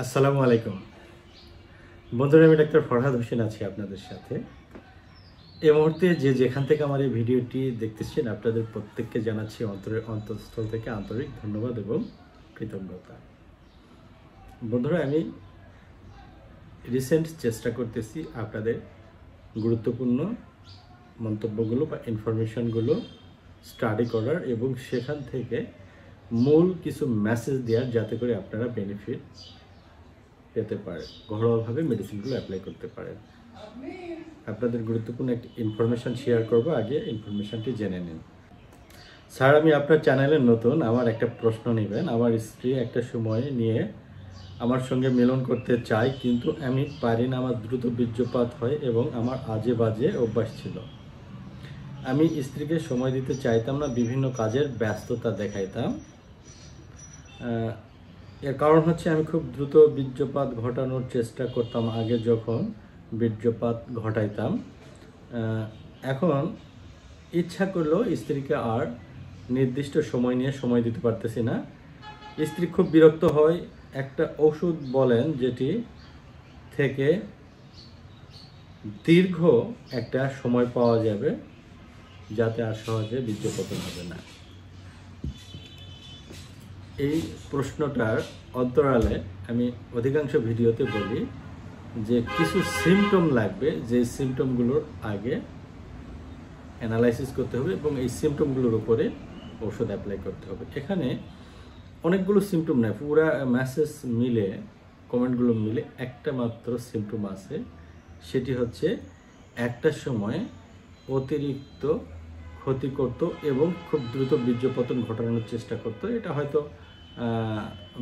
আসসালামু আলাইকুম বন্ধুরা, আমি ডাক্তার ফরহাদ হোসেন আছি আপনাদের সাথে। এই মুহূর্তে যেখান থেকে আমার এই ভিডিওটি দেখতেছেন, আপনাদের প্রত্যেককে জানাচ্ছি অন্তঃস্থল থেকে আন্তরিক ধন্যবাদ এবং কৃতজ্ঞতা। বন্ধুরা, আমি রিসেন্ট চেষ্টা করতেছি আপনাদের গুরুত্বপূর্ণ মন্তব্যগুলো বা ইনফরমেশনগুলো স্টাডি করার এবং সেখান থেকে মূল কিছু মেসেজ দেওয়ার, যাতে করে আপনারা বেনিফিট পেতে পারেন, ঘরোয়াভাবে মেডিসিনগুলো অ্যাপ্লাই করতে পারেন। আপনাদের গুরুত্বপূর্ণ একটি ইনফরমেশন শেয়ার করব, আগে ইনফরমেশনটি জেনে নিন। স্যার, আমি আপনার চ্যানেলে নতুন, আমার একটা প্রশ্ন নেবেন। আমার স্ত্রী একটা সময় নিয়ে আমার সঙ্গে মিলন করতে চায়, কিন্তু আমি পারি না। আমার দ্রুত বীর্যপাত হয় এবং আমার আজে বাজে অভ্যাস ছিল। আমি স্ত্রীকে সময় দিতে চাইতাম না, বিভিন্ন কাজের ব্যস্ততা দেখাইতাম। এর কারণ হচ্ছে আমি খুব দ্রুত বীর্যপাত ঘটানোর চেষ্টা করতাম আগে, যখন বীর্যপাত ঘটাইতাম। এখন ইচ্ছা করলেও স্ত্রীকে আর নির্দিষ্ট সময় নিয়ে সময় দিতে পারতেছি না। স্ত্রী খুব বিরক্ত হয়। একটা ওষুধ বলেন যেটি থেকে দীর্ঘ একটা সময় পাওয়া যাবে, যাতে আর সহজে বীর্যপতন হবে না। এই প্রশ্নটার অন্তরালে আমি অধিকাংশ ভিডিওতে বলি যে কিছু সিমটম লাগবে, যে সিমটমগুলোর আগে অ্যানালাইসিস করতে হবে এবং এই সিমটমগুলোর উপরে ওষুধ অ্যাপ্লাই করতে হবে। এখানে অনেকগুলো সিমটম নেই, পুরা মেসেজ মিলে, কমেন্টগুলো মিলে একটা মাত্র সিমটম আছে। সেটি হচ্ছে একটা সময় অতিরিক্ত ক্ষতি করত এবং খুব দ্রুত বীর্যপতন ঘটানোর চেষ্টা করতো। এটা হয়তো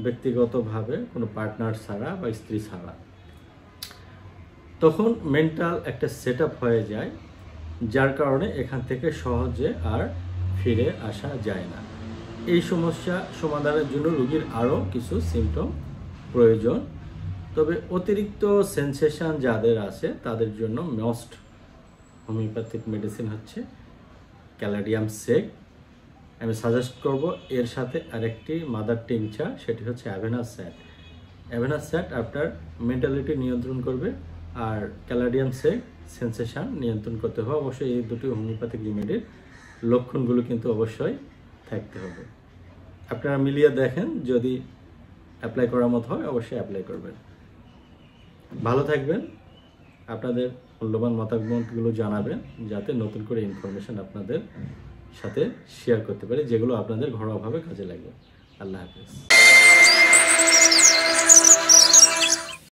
ব্যক্তিগতভাবে কোনো পার্টনার ছাড়া বা স্ত্রী ছাড়া। তখন মেন্টাল একটা সেট আপ হয়ে যায়, যার কারণে এখান থেকে সহজে আর ফিরে আসা যায় না। এই সমস্যা সমাধানের জন্য রোগীর আরও কিছু সিমটম প্রয়োজন। তবে অতিরিক্ত সেন্সেশন যাদের আছে তাদের জন্য মোস্ট হোমিওপ্যাথিক মেডিসিন হচ্ছে ক্যালাডিয়াম সেক। আমি সাজেস্ট করব এর সাথে আরেকটি মাদার টিংচার, সেটি হচ্ছে অ্যাভেনা স্যাট। অ্যাভেনা স্যাট আপনার মেন্টালিটি নিয়ন্ত্রণ করবে, আর ক্যালাডিয়াম সেক সেন্সেশন নিয়ন্ত্রণ করতে হবে। অবশ্যই এই দুটি হোমিওপ্যাথিক রেমেডির লক্ষণগুলো কিন্তু অবশ্যই থাকতে হবে। আপনারা মিলিয়ে দেখেন, যদি অ্যাপ্লাই করার মতো হয় অবশ্যই অ্যাপ্লাই করবেন। ভালো থাকবেন, আপনাদের মূল্যবান মতামতগুলো জানাবেন, যাতে নতুন করে ইনফরমেশন আপনাদের সাথে শেয়ার করতে পারি, যেগুলো আপনাদের ঘরোয়াভাবে কাজে লাগবে। আল্লাহ হাফেজ।